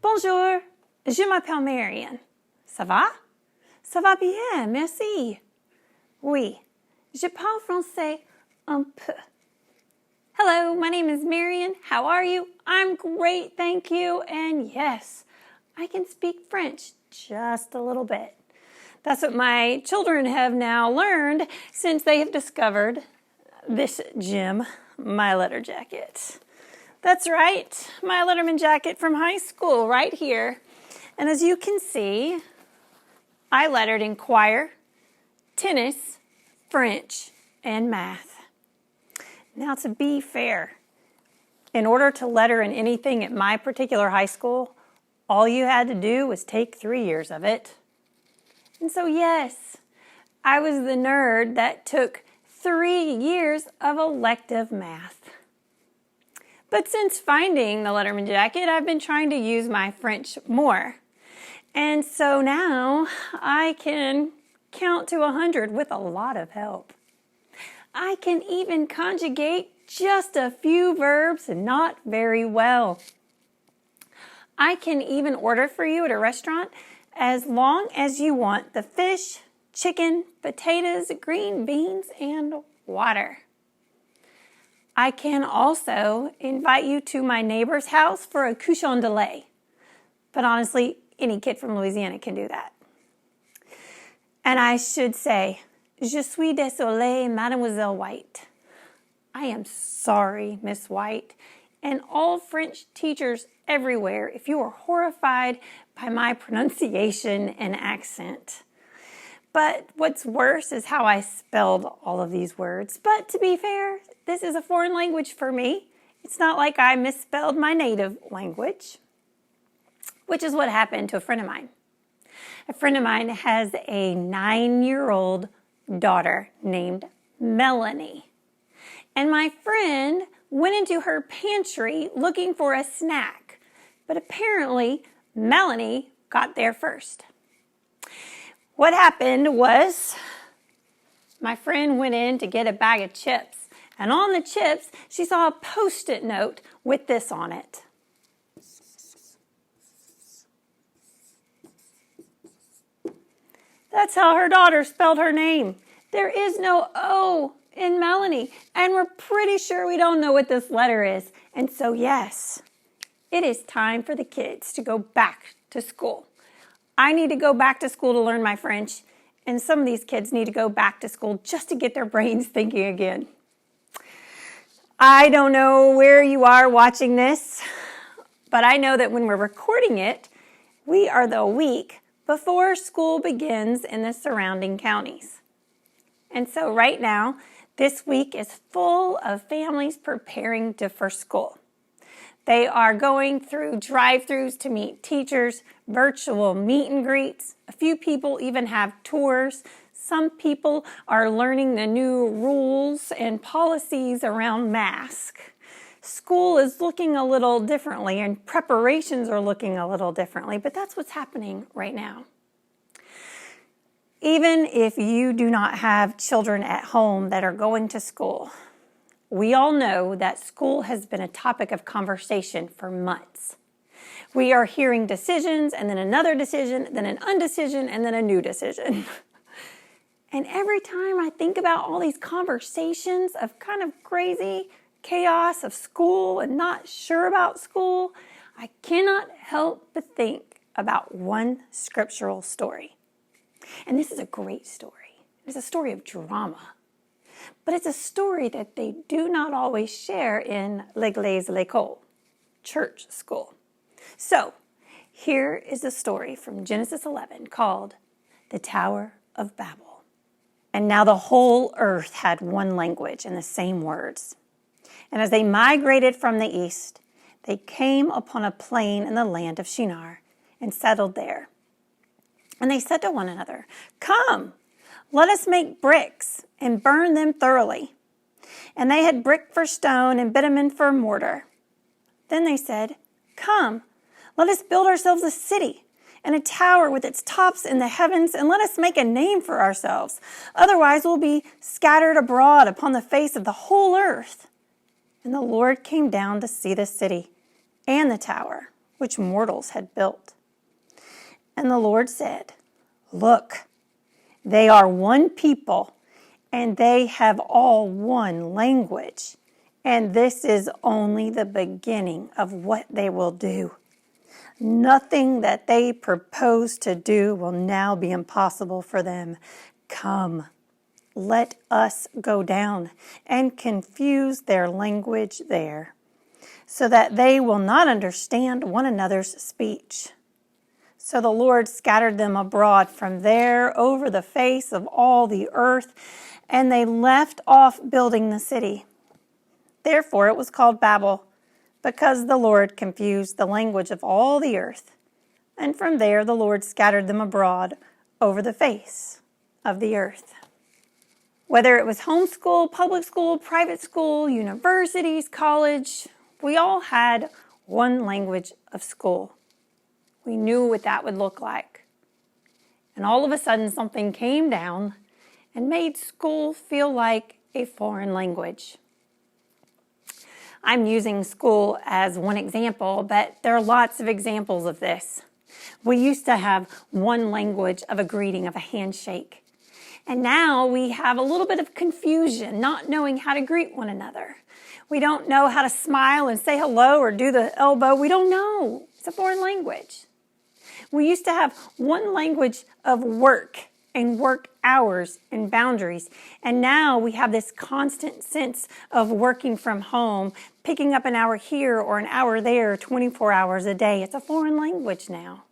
Bonjour, je m'appelle Marion. Ça va? Ça va bien, merci. Oui, je parle français un peu. Hello, my name is Marion. How are you? I'm great, thank you. And yes, I can speak French just a little bit. That's what my children have now learned since they have discovered this gem, my letter jacket. That's right, my Letterman jacket from high school right here. And as you can see, I lettered in choir, tennis, French, and math. Now to be fair, in order to letter in anything at my particular high school, all you had to do was take 3 years of it. And so yes, I was the nerd that took 3 years of elective math. But since finding the Letterman jacket, I've been trying to use my French more. And so now I can count to 100 with a lot of help. I can even conjugate just a few verbs not very well. I can even order for you at a restaurant as long as you want the fish, chicken, potatoes, green beans, and water. I can also invite you to my neighbor's house for a couchon de lait. But honestly, any kid from Louisiana can do that. And I should say, je suis désolée, Mademoiselle White. I am sorry, Miss White, and all French teachers everywhere if you are horrified by my pronunciation and accent. But what's worse is how I spelled all of these words. But to be fair, this is a foreign language for me. It's not like I misspelled my native language, which is what happened to a friend of mine. A friend of mine has a 9-year-old daughter named Melanie. And my friend went into her pantry looking for a snack. But apparently, Melanie got there first. What happened was my friend went in to get a bag of chips. And on the chips, she saw a Post-it note with this on it. That's how her daughter spelled her name. There is no O in Melanie. And we're pretty sure we don't know what this letter is. And so yes, it is time for the kids to go back to school. I need to go back to school to learn my French, and some of these kids need to go back to school just to get their brains thinking again. I don't know where you are watching this, but I know that when we're recording it, we are the week before school begins in the surrounding counties. And so right now, this week is full of families preparing for school. They are going through drive-thrus to meet teachers, virtual meet and greets. A few people even have tours. Some people are learning the new rules and policies around masks. School is looking a little differently and preparations are looking a little differently, but that's what's happening right now. Even if you do not have children at home that are going to school, we all know that school has been a topic of conversation for months. We are hearing decisions and then another decision, then an undecision, and then a new decision. And every time I think about all these conversations of kind of crazy chaos of school and not sure about school, I cannot help but think about one scriptural story. And this is a great story. It's a story of drama. But it's a story that they do not always share in l'école, church school. So here is a story from Genesis 11 called The Tower of Babel. And now the whole earth had one language and the same words. And as they migrated from the east, they came upon a plain in the land of Shinar and settled there. And they said to one another, "Come, let us make bricks and burn them thoroughly." And they had brick for stone and bitumen for mortar. Then they said, "Come, let us build ourselves a city and a tower with its tops in the heavens, and let us make a name for ourselves. Otherwise we'll be scattered abroad upon the face of the whole earth." And the Lord came down to see the city and the tower which mortals had built. And the Lord said, "Look, they are one people, and they have all one language. And this is only the beginning of what they will do. Nothing that they propose to do will now be impossible for them. Come, let us go down and confuse their language there, so that they will not understand one another's speech." So the Lord scattered them abroad from there over the face of all the earth, and they left off building the city. Therefore it was called Babel, because the Lord confused the language of all the earth. And from there the Lord scattered them abroad over the face of the earth. Whether it was homeschool, public school, private school, universities, college, we all had one language of school. We knew what that would look like. And all of a sudden something came down and made school feel like a foreign language. I'm using school as one example, but there are lots of examples of this. We used to have one language of a greeting, of a handshake. And now we have a little bit of confusion, not knowing how to greet one another. We don't know how to smile and say hello or do the elbow. We don't know. It's a foreign language. We used to have one language of work and work hours and boundaries. And now we have this constant sense of working from home, picking up an hour here or an hour there, 24 hours a day. It's a foreign language now.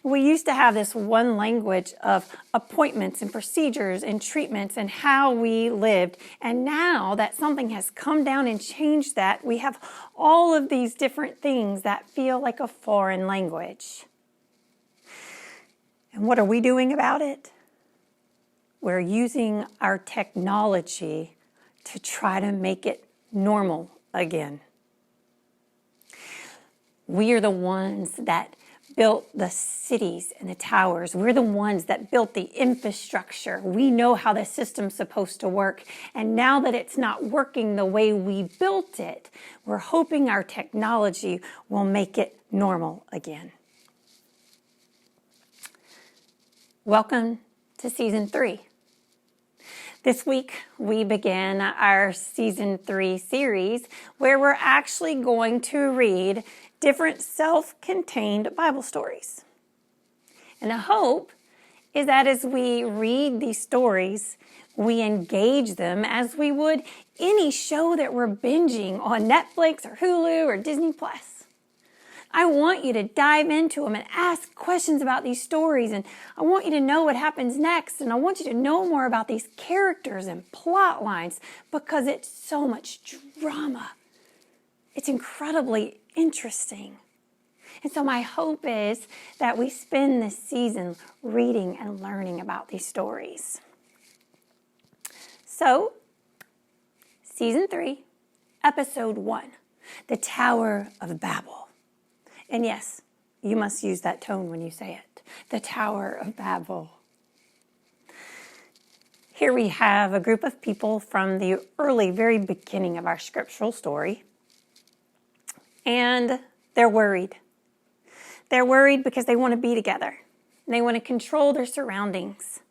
We used to have this one language of appointments and procedures and treatments and how we lived. And now that something has come down and changed that, we have all of these different things that feel like a foreign language. And what are we doing about it? We're using our technology to try to make it normal again. We are the ones that built the cities and the towers. We're the ones that built the infrastructure. We know how the system's supposed to work. And now that it's not working the way we built it, we're hoping our technology will make it normal again. Welcome to Season 3. This week, we begin our Season 3 series where we're actually going to read different self-contained Bible stories. And the hope is that as we read these stories, we engage them as we would any show that we're binging on Netflix or Hulu or Disney+. I want you to dive into them and ask questions about these stories, and I want you to know what happens next, and I want you to know more about these characters and plot lines because it's so much drama. It's incredibly interesting. And so my hope is that we spend this season reading and learning about these stories. So, Season 3, Episode 1, The Tower of Babel. And yes, you must use that tone when you say it. The Tower of Babel. Here we have a group of people from the early, very beginning of our scriptural story. And they're worried. They're worried because they want to be together. They want to control their surroundings.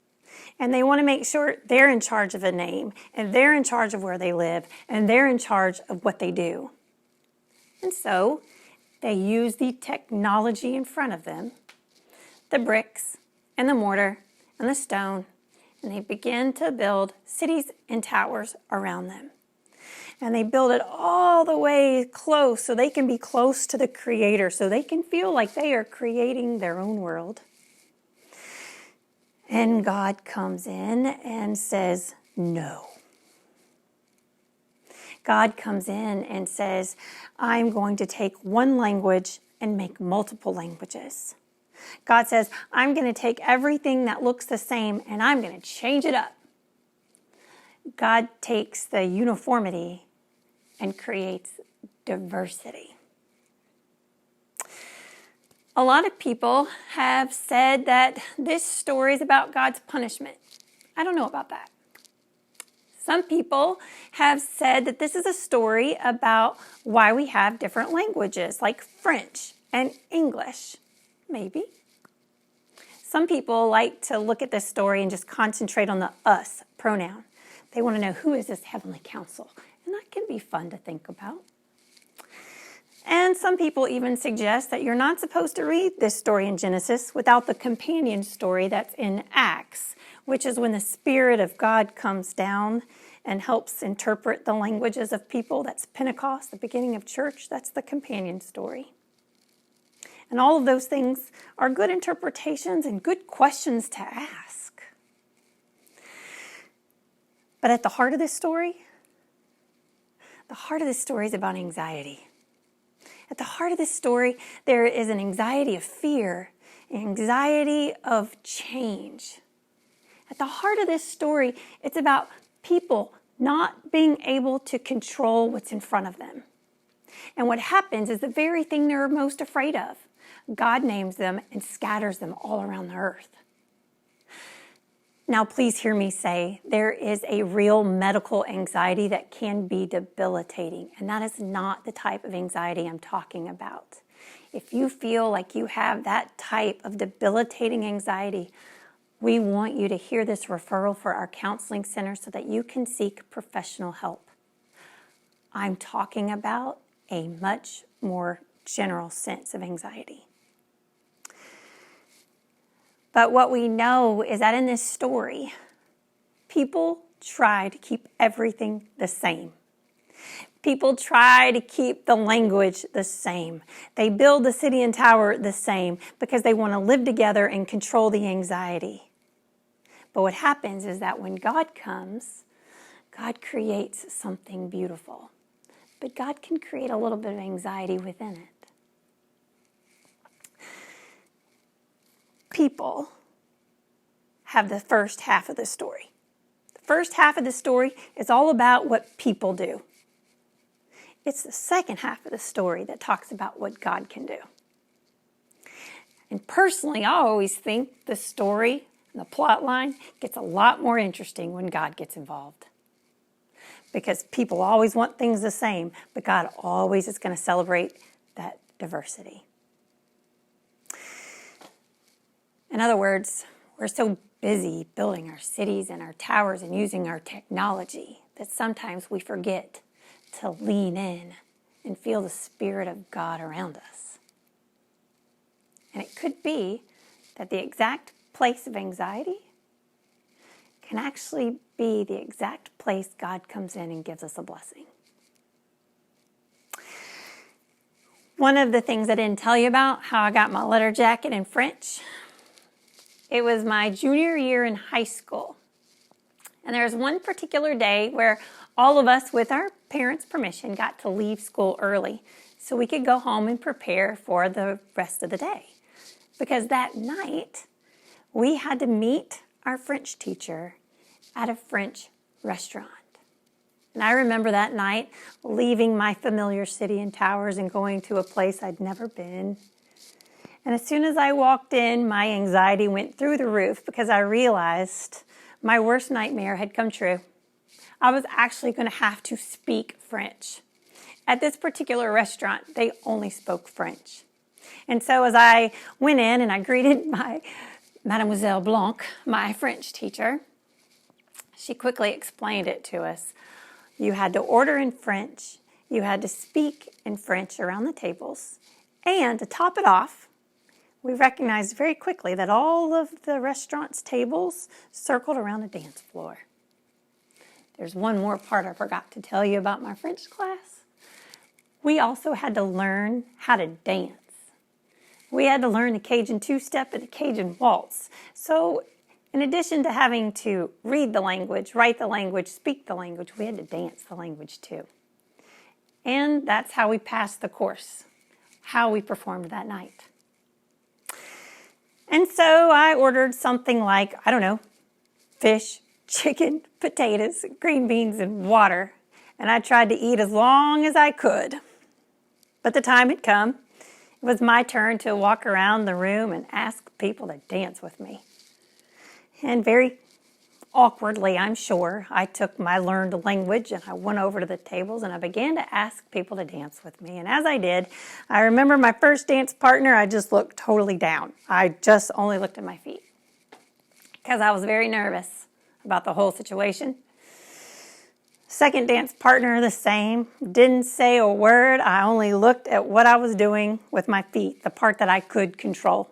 And they want to make sure they're in charge of a name. And they're in charge of where they live. And they're in charge of what they do. And so they use the technology in front of them, the bricks and the mortar and the stone, and they begin to build cities and towers around them. And they build it all the way close so they can be close to the Creator, so they can feel like they are creating their own world. And God comes in and says, no. God comes in and says, I'm going to take one language and make multiple languages. God says, I'm going to take everything that looks the same and I'm going to change it up. God takes the uniformity and creates diversity. A lot of people have said that this story is about God's punishment. I don't know about that. Some people have said that this is a story about why we have different languages, like French and English, maybe. Some people like to look at this story and just concentrate on the us pronoun. They want to know, who is this heavenly counsel? And that can be fun to think about. And some people even suggest that you're not supposed to read this story in Genesis without the companion story that's in Acts, which is when the Spirit of God comes down and helps interpret the languages of people. That's Pentecost, the beginning of church. That's the companion story. And all of those things are good interpretations and good questions to ask. But at the heart of this story is about anxiety. At the heart of this story, there is an anxiety of fear, an anxiety of change. At the heart of this story, it's about people not being able to control what's in front of them. And what happens is the very thing they're most afraid of. God names them and scatters them all around the earth. Now, please hear me say, there is a real medical anxiety that can be debilitating, and that is not the type of anxiety I'm talking about. If you feel like you have that type of debilitating anxiety, we want you to hear this referral for our counseling center so that you can seek professional help. I'm talking about a much more general sense of anxiety. But what we know is that in this story, people try to keep everything the same. People try to keep the language the same. They build the city and tower the same because they want to live together and control the anxiety. But what happens is that when God comes, God creates something beautiful. But God can create a little bit of anxiety within it. People have the first half of the story. The first half of the story is all about what people do. It's the second half of the story that talks about what God can do. And personally, I always think the story and the plot line gets a lot more interesting when God gets involved. Because people always want things the same, but God always is going to celebrate that diversity. In other words, we're so busy building our cities and our towers and using our technology that sometimes we forget to lean in and feel the Spirit of God around us. And it could be that the exact place of anxiety can actually be the exact place God comes in and gives us a blessing. One of the things I didn't tell you about, how I got my letter jacket in French. It was my junior year in high school. And there was one particular day where all of us, with our parents' permission, got to leave school early so we could go home and prepare for the rest of the day. Because that night, we had to meet our French teacher at a French restaurant. And I remember that night leaving my familiar city and towers and going to a place I'd never been. And as soon as I walked in, my anxiety went through the roof because I realized my worst nightmare had come true. I was actually going to have to speak French. At this particular restaurant, they only spoke French. And so as I went in and I greeted my Mademoiselle Blanc, my French teacher, she quickly explained it to us. You had to order in French, you had to speak in French around the tables, and to top it off, we recognized very quickly that all of the restaurant's tables circled around a dance floor. There's one more part I forgot to tell you about my French class. We also had to learn how to dance. We had to learn the Cajun two-step and the Cajun waltz. So in addition to having to read the language, write the language, speak the language, we had to dance the language too. And that's how we passed the course, how we performed that night. And so I ordered something like, fish, chicken, potatoes, green beans, and water. And I tried to eat as long as I could. But the time had come. It was my turn to walk around the room and ask people to dance with me. And very awkwardly, I'm sure, I took my learned language and I went over to the tables and I began to ask people to dance with me. And as I did, I remember my first dance partner, I just looked totally down. I just only looked at my feet because I was very nervous about the whole situation. Second dance partner, the same. Didn't say a word. I only looked at what I was doing with my feet, the part that I could control.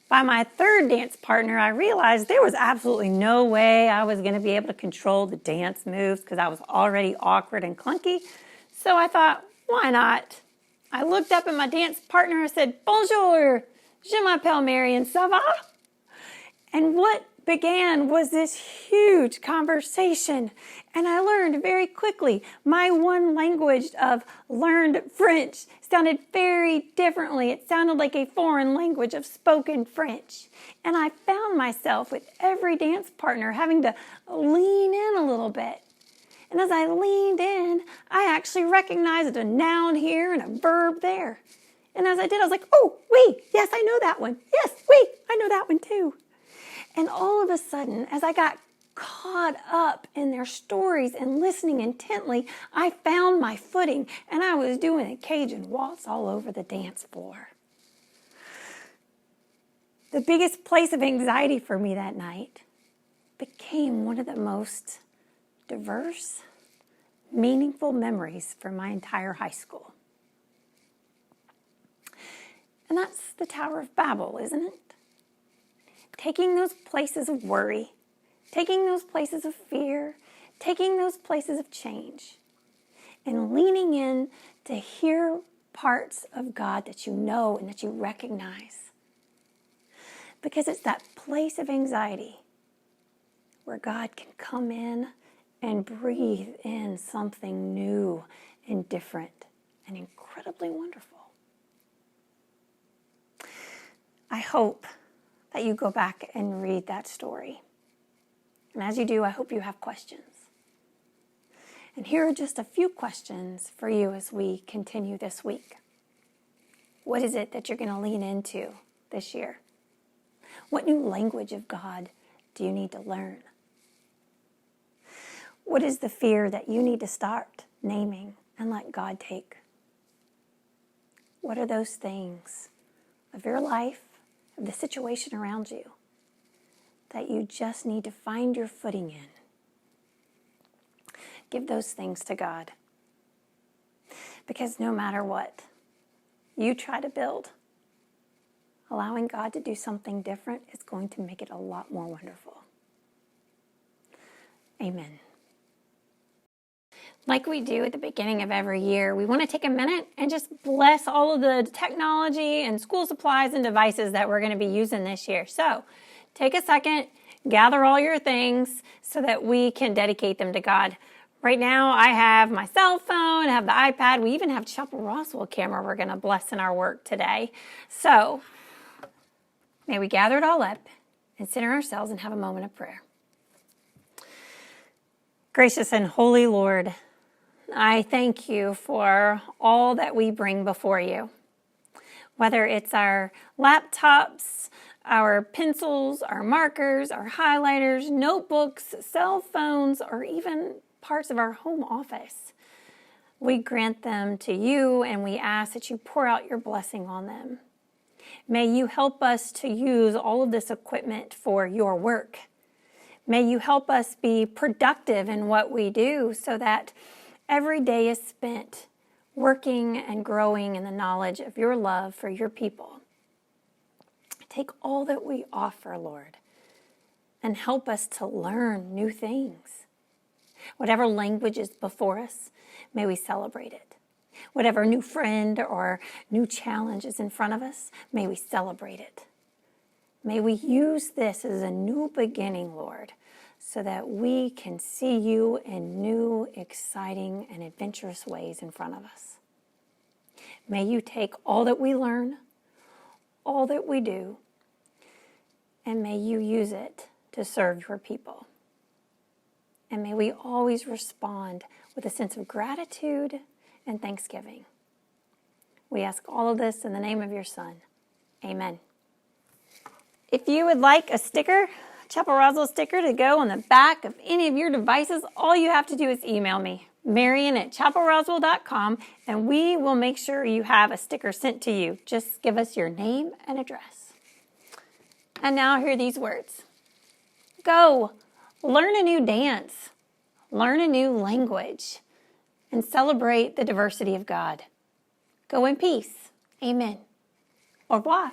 By my third dance partner, I realized there was absolutely no way I was going to be able to control the dance moves because I was already awkward and clunky. So I thought, why not? I looked up at my dance partner and said, "Bonjour, je m'appelle Marion, ça va?" And what began was this huge conversation. And I learned very quickly my one language of learned French sounded very differently. It sounded like a foreign language of spoken French. And I found myself with every dance partner having to lean in a little bit. And as I leaned in, I actually recognized a noun here and a verb there. And as I did, I was like, "Oh, oui, yes, I know that one. Yes, oui, I know that one too." And all of a sudden, as I got caught up in their stories and listening intently, I found my footing and I was doing a Cajun waltz all over the dance floor. The biggest place of anxiety for me that night became one of the most diverse, meaningful memories for my entire high school. And that's the Tower of Babel, isn't it? Taking those places of worry, taking those places of fear, taking those places of change, and leaning in to hear parts of God that you know and that you recognize. Because it's that place of anxiety where God can come in and breathe in something new and different and incredibly wonderful. I hope that you go back and read that story. And as you do, I hope you have questions. And here are just a few questions for you as we continue this week. What is it that you're going to lean into this year? What new language of God do you need to learn? What is the fear that you need to start naming and let God take? What are those things of your life, of the situation around you, that you just need to find your footing in? Give those things to God. Because no matter what you try to build, allowing God to do something different is going to make it a lot more wonderful. Amen. Like we do at the beginning of every year, we want to take a minute and just bless all of the technology and school supplies and devices that we're going to be using this year. So take a second, gather all your things so that we can dedicate them to God. Right now, I have my cell phone, I have the iPad. We even have Chapel Roswell camera we're going to bless in our work today. So may we gather it all up and center ourselves and have a moment of prayer. Gracious and holy Lord, I thank you for all that we bring before you. Whether it's our laptops, our pencils, our markers, our highlighters, notebooks, cell phones, or even parts of our home office, we grant them to you and we ask that you pour out your blessing on them. May you help us to use all of this equipment for your work. May you help us be productive in what we do so that every day is spent working and growing in the knowledge of your love for your people. Take all that we offer, Lord, and help us to learn new things. Whatever language is before us, may we celebrate it. Whatever new friend or new challenge is in front of us, may we celebrate it. May we use this as a new beginning, Lord, so that we can see you in new, exciting, and adventurous ways in front of us. May you take all that we learn, all that we do, and may you use it to serve your people. And may we always respond with a sense of gratitude and thanksgiving. We ask all of this in the name of your Son. Amen. If you would like a sticker Chapel Roswell sticker to go on the back of any of your devices, all you have to do is email me, Marion@chapelroswell.com, and we will make sure you have a sticker sent to you. Just give us your name and address. And now hear these words. Go, learn a new dance, learn a new language, and celebrate the diversity of God. Go in peace. Amen. Au revoir.